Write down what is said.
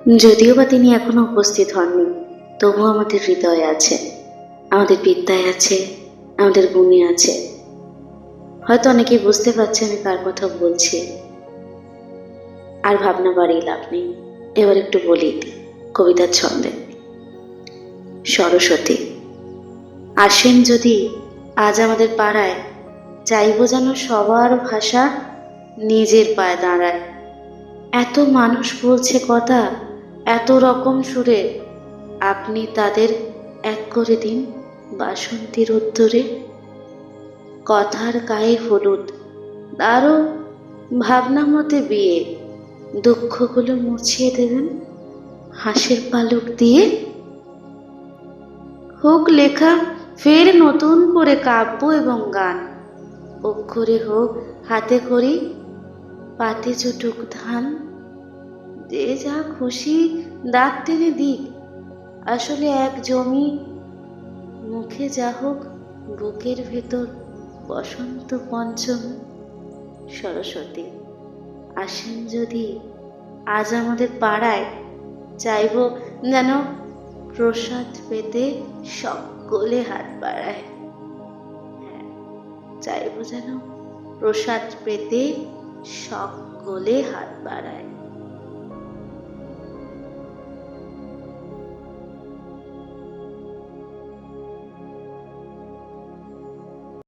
যদিও বা তিনি এখনো উপস্থিত হননি, তবুও আমাদের হৃদয়ে আছে, আমাদের বিদ্যায় আছে, আমাদের গুণে আছে। হয়তো অনেকেই বুঝতে পারছে আমি কার কথা বলছি। আর ভাবনা বাড়িয়ে লাভ নেই, এবার একটু বলি কবিতার ছন্দে। সরস্বতী আসেন যদি আজ আমাদের পাড়ায়, চাইব যেন সবার ভাষা নিজের পায়ে দাঁড়ায়। এত মানুষ বলছে কথা, এত রকম সুরে, আপনি তাদের এক করে দিন বাসন্তীর উত্তরে। কথার গায়ে হলুদ, তারও ভাবনা মতে বিয়ে, দুঃখগুলো মুছিয়ে দেবেন হাসির পালক দিয়ে। হোক লেখা ফের নতুন করে কাব্য এবং গান, অক্ষরে হোক হাতে খড়ি, পাতে চটুক ধান। যে যা খুশি দাগ টেনে দিক, আসলে এক জমি, মুখে যা হোক বুকের ভেতর বসন্ত পঞ্চমী। সরস্বতী আসেন যদি আজ আমাদের পাড়ায়, চাইব যেন প্রসাদ পেতে সকলে হাত বাড়ায়। হ্যাঁ, চাইব যেন প্রসাদ পেতে সকলে হাত বাড়ায়।